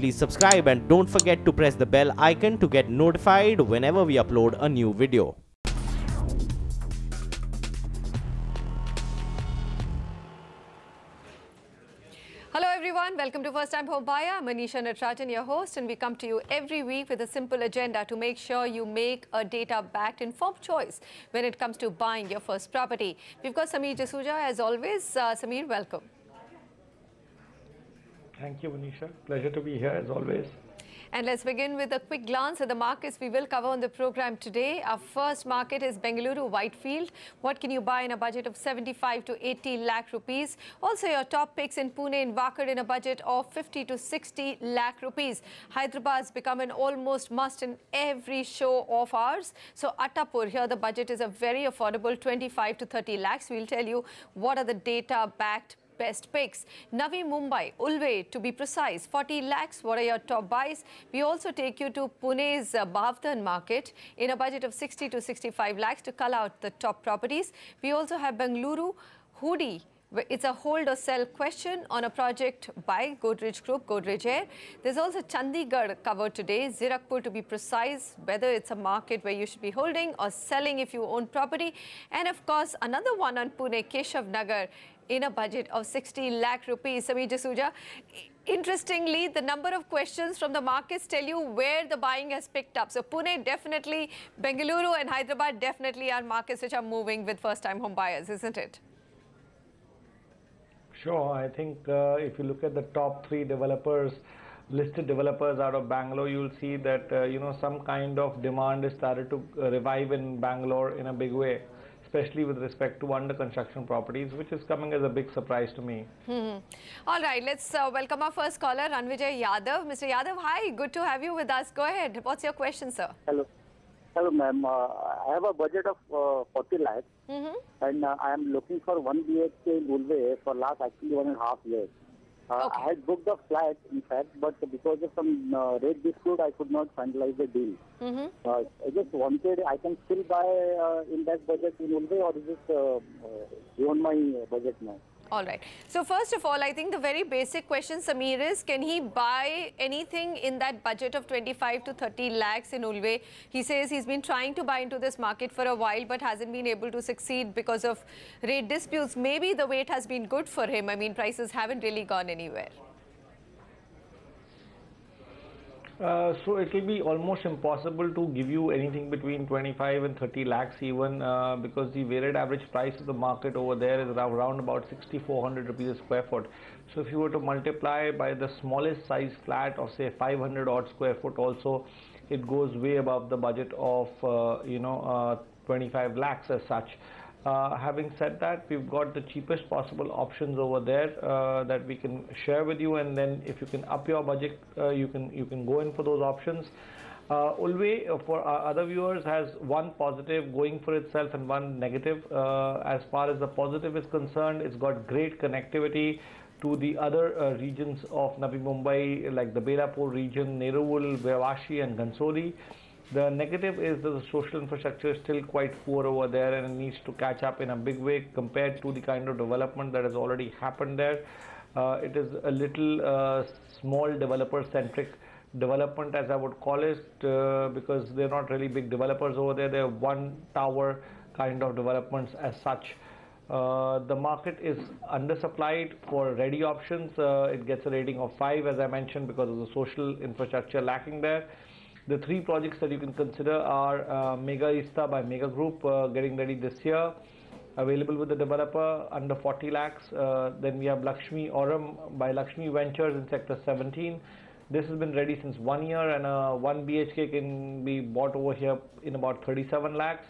please subscribe and don't forget to press the bell icon to get notified whenever we upload a new video. Hello everyone, welcome to First Time Home Buyer. Manisha and Natarajan, your host, and we come to you every week with a simple agenda to make sure you make a data-backed informed choice when it comes to buying your first property. We've got Samir Jasuja as always. Samir, welcome. Thank you, Manisha. Pleasure to be here as always. And let's begin with a quick glance at the markets we will cover on the program today. Our first market is Bengaluru Whitefield. What can you buy in a budget of 75 to 80 lakh rupees? Also your top picks in Pune and Vakad in a budget of 50 to 60 lakh rupees. Hyderabad's become an almost must in every show of ours. So Attapur, here the budget is a very affordable 25 to 30 lakhs. We'll tell you what are the data-backed best picks. Navi, Mumbai, Ulve, to be precise, 40 lakhs. What are your top buys? We also take you to Pune's Bhavdan market in a budget of 60 to 65 lakhs to cull out the top properties. We also have Bengaluru, Hudi. It's a hold or sell question on a project by Godrej Group, Godrej Air. There's also Chandigarh covered today, Zirakpur to be precise, whether it's a market where you should be holding or selling if you own property. And of course, another one on Pune, Keshav Nagar, in a budget of 60 lakh rupees. Samir Jasuja, interestingly, the number of questions from the markets tell you where the buying has picked up. So Pune definitely, Bengaluru and Hyderabad definitely are markets which are moving with first-time home buyers, isn't it? Sure. I think if you look at the top three developers, listed developers out of Bangalore, you'll see that, some kind of demand is started to revive in Bangalore in a big way, especially with respect to under construction properties, which is coming as a big surprise to me. All right, let's welcome our first caller, Ranvijay Yadav. Mr. Yadav, hi, good to have you with us. Go ahead. What's your question, sir? Hello. Hello, ma'am. I have a budget of 40 lakhs and I am looking for 1 BHK in Ulve for last actually 1.5 years. Okay. I had booked a flat, in fact, but because of some rate dispute, I could not finalize the deal. I just wanted, I can still buy in that budget in Ulve, or is it beyond my budget now? All right. So first of all, I think the very basic question, Samir, is can he buy anything in that budget of 25 to 30 lakhs in Ulve? He says he's been trying to buy into this market for a while but hasn't been able to succeed because of rate disputes. Maybe the wait has been good for him. I mean, prices haven't really gone anywhere. So it will be almost impossible to give you anything between 25 and 30 lakhs even because the weighted average price of the market over there is around about 6,400 rupees a square foot. So if you were to multiply by the smallest size flat of say 500 odd square foot also, it goes way above the budget of 25 lakhs as such. Having said that, we've got the cheapest possible options over there that we can share with you, and then if you can up your budget, you can go in for those options. Ulve, for our other viewers, has one positive going for itself and one negative. As far as the positive is concerned, it's got great connectivity to the other regions of Navi Mumbai, like the Belapur region, Neruvul, Vyavashi and Gansoli. The negative is that the social infrastructure is still quite poor over there and it needs to catch up in a big way compared to the kind of development that has already happened there. It is a little small developer-centric development, as I would call it, because they're not really big developers over there. They're one tower kind of developments as such. The market is undersupplied for ready options. It gets a rating of 5, as I mentioned, because of the social infrastructure lacking there. The three projects that you can consider are Mega Ista by Mega Group, getting ready this year, available with the developer under 40 lakhs. Then we have Lakshmi Aurum by Lakshmi Ventures in Sector 17. This has been ready since 1 year, and 1 BHK can be bought over here in about 37 lakhs.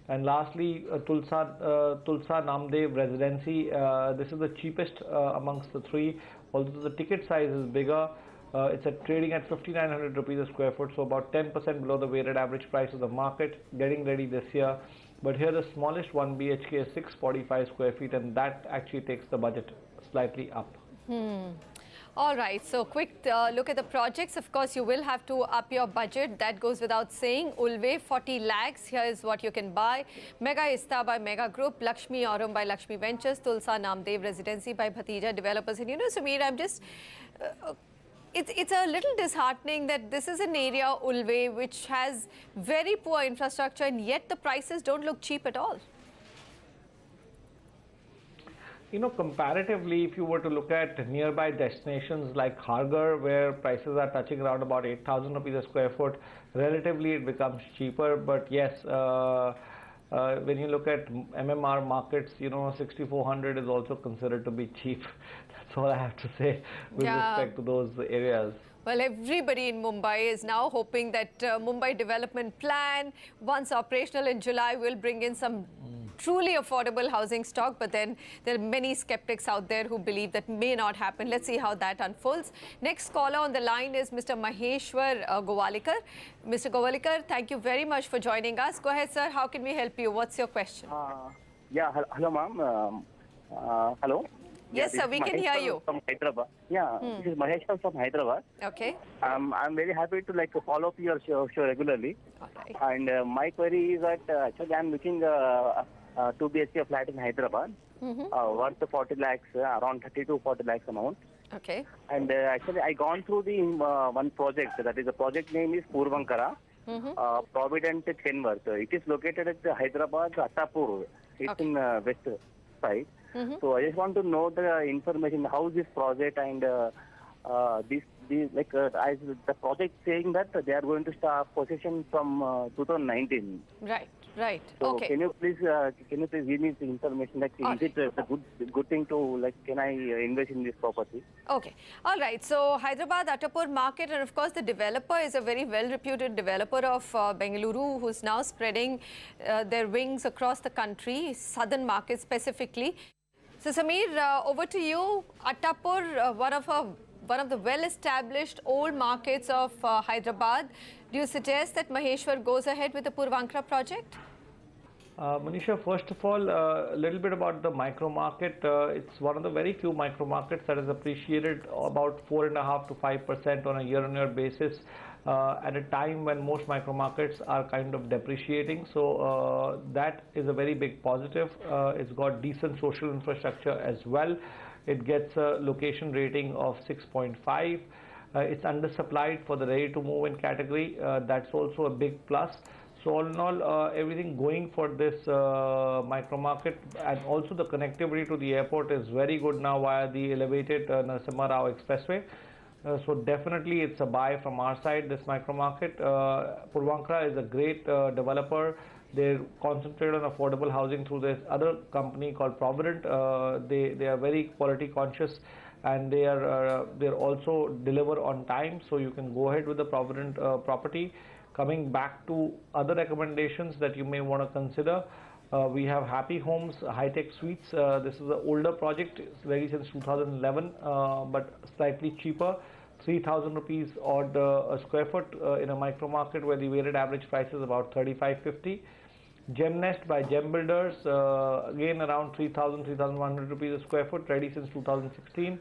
And lastly, Tulsa Namdev Residency. This is the cheapest amongst the three, although the ticket size is bigger. It's trading at 5,900 rupees a square foot, so about 10% below the weighted average price of the market, getting ready this year. But here the smallest 1 BHK is 645 square feet, and that actually takes the budget slightly up. All right, so quick look at the projects. Of course, you will have to up your budget. That goes without saying. Ulve, 40 lakhs. Here is what you can buy. Mega Ista by Mega Group. Lakshmi Aurum by Lakshmi Ventures. Tulsa Namdev Residency by Bhatija Developers. And you know, Samir, I'm just... it's a little disheartening that this is an area, Ulve, which has very poor infrastructure, and yet the prices don't look cheap at all. You know, comparatively, if you were to look at nearby destinations like Kharghar, where prices are touching around about 8,000 rupees a square foot, relatively it becomes cheaper. But yes, when you look at MMR markets, you know, 6,400 is also considered to be cheap. That's all I have to say with respect to those areas. Well, everybody in Mumbai is now hoping that Mumbai development plan, once operational in July, will bring in some truly affordable housing stock. But then there are many skeptics out there who believe that may not happen. Let's see how that unfolds. Next caller on the line is Mr. Maheshwar Gowalikar. Mr. Gowalikar, thank you very much for joining us. Go ahead, sir. How can we help you? What's your question? Yeah, hello, ma'am. Hello. Yes, sir, we can hear you. From Hyderabad. Yeah, this is Manisha from Hyderabad. Okay. I'm very happy to follow up your show regularly. All right. And my query is that actually I'm looking 2 BHK flat in Hyderabad, worth 40 lakhs, around 30 to 40 lakhs amount. Okay. And actually I gone through the one project. That is the project name is Purvankara, Provident Chenworth. It is located at Hyderabad, Attapur. It's in west side. So I just want to know the information, how this project and the project saying that they are going to start possession from 2019. Right, right. So okay. Can you please give me the information? Like, is it a good thing to can I invest in this property? Okay. All right. So Hyderabad Attapur market, and of course the developer is a very well-reputed developer of Bengaluru, who's now spreading their wings across the country, southern markets specifically. So Samir, over to you. Attapur, one of the well-established old markets of Hyderabad. Do you suggest that Maheshwar goes ahead with the Purvankara project? Manisha, first of all, a little bit about the micro market. It's one of the very few micro markets that has appreciated about 4.5 to 5% on a year-on-year basis at a time when most micro markets are kind of depreciating. So that is a very big positive. It's got decent social infrastructure as well. It gets a location rating of 6.5. It's undersupplied for the ready-to-move in category. That's also a big plus. So all in all, everything going for this micro market, and also the connectivity to the airport is very good now via the elevated Narasimha Rao Expressway. So definitely it's a buy from our side, this micro market. Purvankara is a great developer. They concentrate on affordable housing through this other company called Provident. They are very quality conscious, and they're also deliver on time. So you can go ahead with the Provident property. Coming back to other recommendations that you may want to consider, we have Happy Homes High-Tech Suites. This is an older project. It's ready since 2011, but slightly cheaper. 3,000 rupees odd a square foot in a micro market where the weighted average price is about 35.50. Gem Nest by Gem Builders, again around 3,000, 3,100 rupees a square foot, ready since 2016.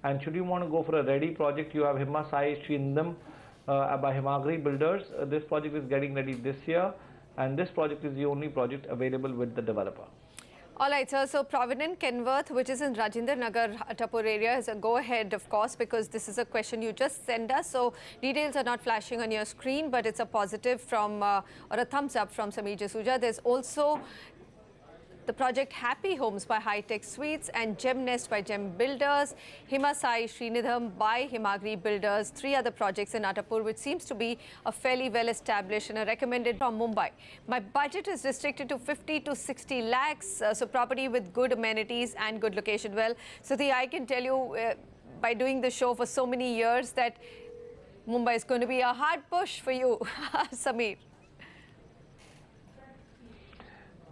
And should you want to go for a ready project, you have Himma Sai Shrindam by Himagri Builders. This project is getting ready this year, and this project is the only project available with the developer. All right, sir. So Provident Kenworth, which is in Rajinder Nagar, Attapur area, is a go-ahead, of course, because this is a question you just sent us. So details are not flashing on your screen, but it's a positive from, or a thumbs up from Samir Jasuja. There's also the project Happy Homes by High-Tech Suites and Gem Nest by Gem Builders, Himasai Srinidham by Himagri Builders, 3 other projects in Attapur, which seems to be a fairly well-established and a recommended from Mumbai. My budget is restricted to 50 to 60 lakhs, so property with good amenities and good location. Well, Suthi, I can tell you by doing the show for so many years that Mumbai is going to be a hard push for you, Samir.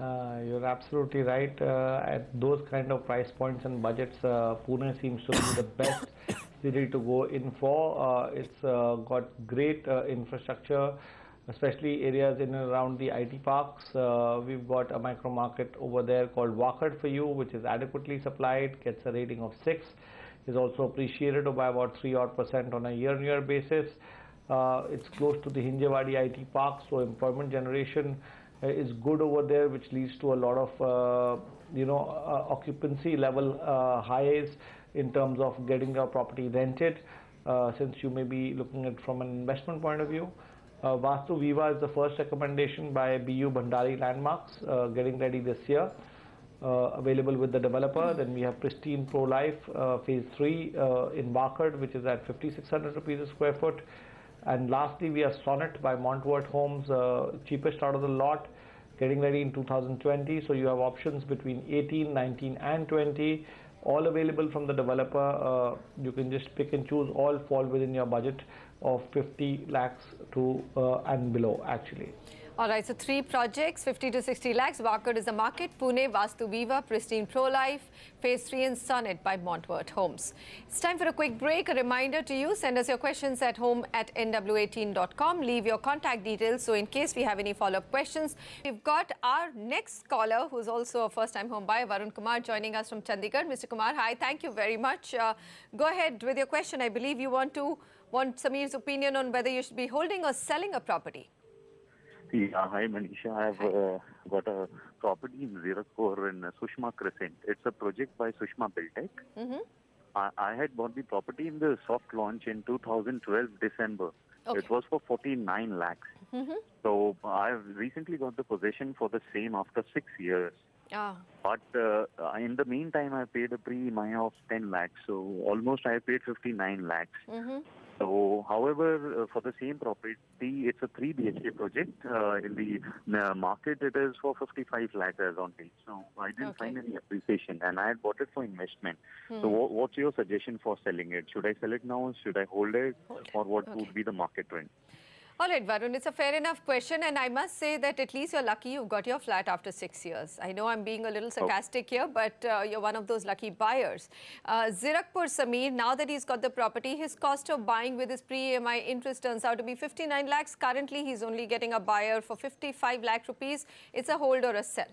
You're absolutely right. At those kind of price points and budgets, Pune seems to be the best city to go in for. It's got great infrastructure, especially areas in and around the IT parks. We've got a micro market over there called Wakad for You, which is adequately supplied, gets a rating of 6, is also appreciated by about 3% on a year-on-year basis. It's close to the Hinjewadi IT park, so employment generation is good over there, which leads to a lot of occupancy level highs in terms of getting your property rented. since you may be looking at it from an investment point of view. Vastu Viva is the first recommendation by BU Bhandari Landmarks, getting ready this year. Available with the developer. Then we have Pristine Pro Life Phase 3 in Wakad, which is at 5,600 rupees a square foot. And lastly, we have Sonnet by Montworth Homes, cheapest out of the lot, getting ready in 2020. So you have options between 18, 19 and 20, all available from the developer. You can just pick and choose, all fall within your budget of 50 lakhs to and below actually. All right, so 3 projects, 50 to 60 lakhs. Wakad is the market. Pune, Vastu Viva, Pristine Pro Life, Phase 3 and Sonnet by Montworth Homes. It's time for a quick break. A reminder to you, send us your questions at home@nw18.com. Leave your contact details, so in case we have any follow-up questions. We've got our next caller, who's also a first-time home buyer, Varun Kumar, joining us from Chandigarh. Mr. Kumar, hi, thank you very much. Go ahead with your question. I believe you want Samir's opinion on whether you should be holding or selling a property. Yeah, hi Manisha. I've got a property in Zirakpur in Sushma Crescent. It's a project by Sushma Buildtech. I had bought the property in the soft launch in 2012 December. Okay. It was for 49 lakhs. So I've recently got the possession for the same after 6 years. But in the meantime, I paid a pre-EMI of 10 lakhs. So almost I paid 59 lakhs. So, however, for the same property, it's a 3 BHK project. In the market, it is for 55 lakhs as on date. So, I didn't find any appreciation, and I had bought it for investment. So, what's your suggestion for selling it? Should I sell it now? Should I hold it? Or what would be the market trend? All right, Varun, it's a fair enough question, and I must say that at least you're lucky you've got your flat after 6 years. I know I'm being a little sarcastic here, but you're one of those lucky buyers. Zirakpur Samir, now that he's got the property, his cost of buying with his pre-EMI interest turns out to be 59 lakhs. Currently, he's only getting a buyer for 55 lakh rupees. It's a hold or a sell.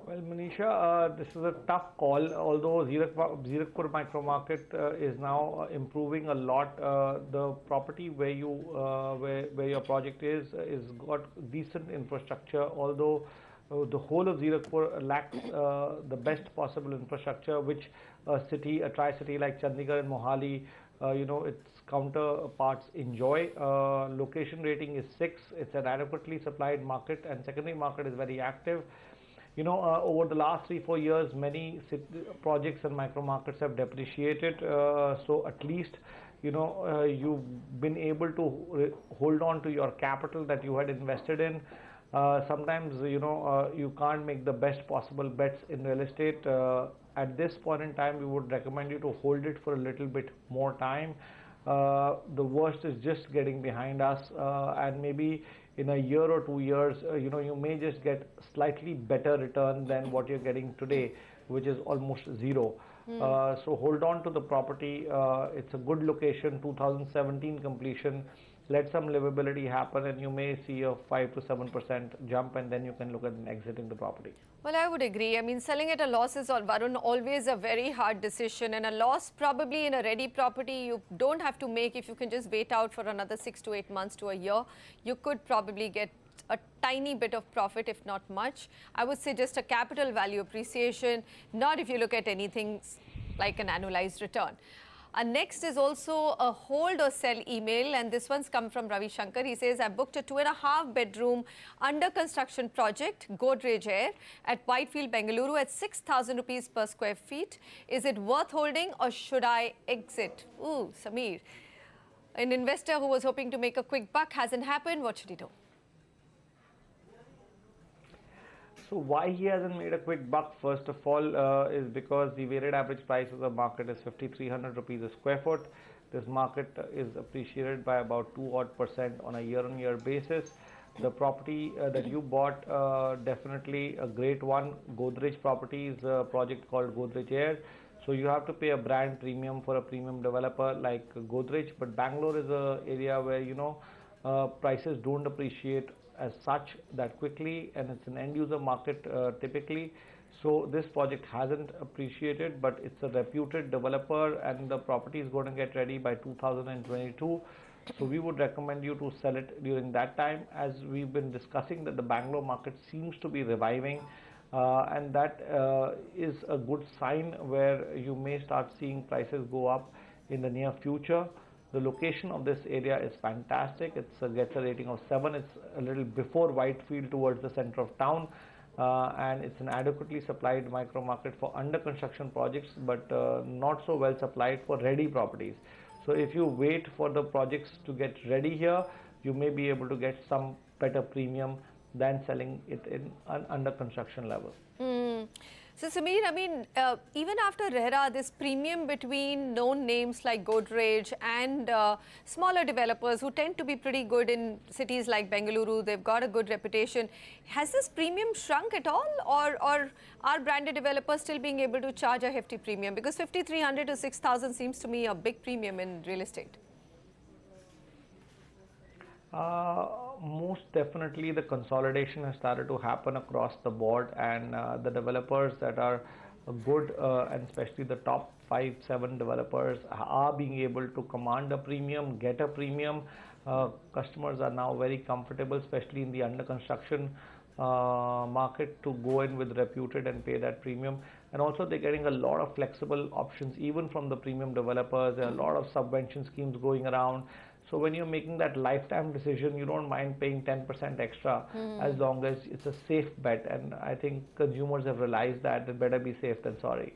Well, Manisha, this is a tough call. Although Zirakpur micro market is now improving a lot, the property where your project is got decent infrastructure. Although the whole of Zirakpur lacks the best possible infrastructure, which a tri-city like Chandigarh and Mohali, its counterparts enjoy. Location rating is 6. It's an adequately supplied market, and secondary market is very active. Over the last 3-4 years, many projects and micro markets have depreciated. So at least, you've been able to hold on to your capital that you had invested in. Sometimes, you can't make the best possible bets in real estate. At this point in time, we would recommend you to hold it for a little bit more time. The worst is just getting behind us, and maybe in a year or 2 years, you may just get slightly better return than what you're getting today, which is almost zero. So hold on to the property. It's a good location, 2017 completion. Let some livability happen, and you may see a 5 to 7% jump, and then you can look at exiting the property. Well, I would agree. I mean, selling at a loss is, Varun, always a very hard decision, and a loss probably in a ready property you don't have to make. If you can just wait out for another 6 to 8 months to a year, you could probably get a tiny bit of profit, if not much. I would say just a capital value appreciation, not if you look at anything like an annualized return. Next is also a hold or sell email, and this one's come from Ravi Shankar. He says, I booked a 2.5 bedroom under construction project, Godrej Air, at Whitefield, Bengaluru at 6,000 rupees per square feet. Is it worth holding or should I exit? Ooh, Samir. An investor who was hoping to make a quick buck hasn't happened. What should he do? So why he hasn't made a quick buck, first of all, is because the weighted average price of the market is 5,300 rupees a square foot. This market is appreciated by about 2% on a year-on-year basis. The property that you bought, definitely a great one. Godrej Properties, a project called Godrej Air. So you have to pay a brand premium for a premium developer like Godrej. But Bangalore is an area where, prices don't appreciate as such that quickly, and it's an end user market typically. So this project hasn't appreciated, but it's a reputed developer, and the property is going to get ready by 2022. So we would recommend you to sell it during that time. As we've been discussing, that the Bangalore market seems to be reviving. and that is a good sign where you may start seeing prices go up in the near future. The location of this area is fantastic. It gets a rating of 7. It's a little before Whitefield towards the center of town, and it's an adequately supplied micro market for under construction projects, but not so well supplied for ready properties. So if you wait for the projects to get ready here, you may be able to get some better premium than selling it in an under construction level. So Samir, I mean, even after RERA, this premium between known names like Godrej and smaller developers who tend to be pretty good in cities like Bengaluru, they've got a good reputation. Has this premium shrunk at all, or are branded developers still being able to charge a hefty premium? Because 5,300 to 6,000 seems to me a big premium in real estate. Most definitely the consolidation has started to happen across the board, and the developers that are good, and especially the top 5-7 developers, are being able to command a premium, get a premium. Customers are now very comfortable, especially in the under construction market, to go in with reputed and pay that premium. And also they're getting a lot of flexible options even from the premium developers. There are a lot of subvention schemes going around. So when you're making that lifetime decision, you don't mind paying 10% extra as long as it's a safe bet. And I think consumers have realized that it better be safe than sorry.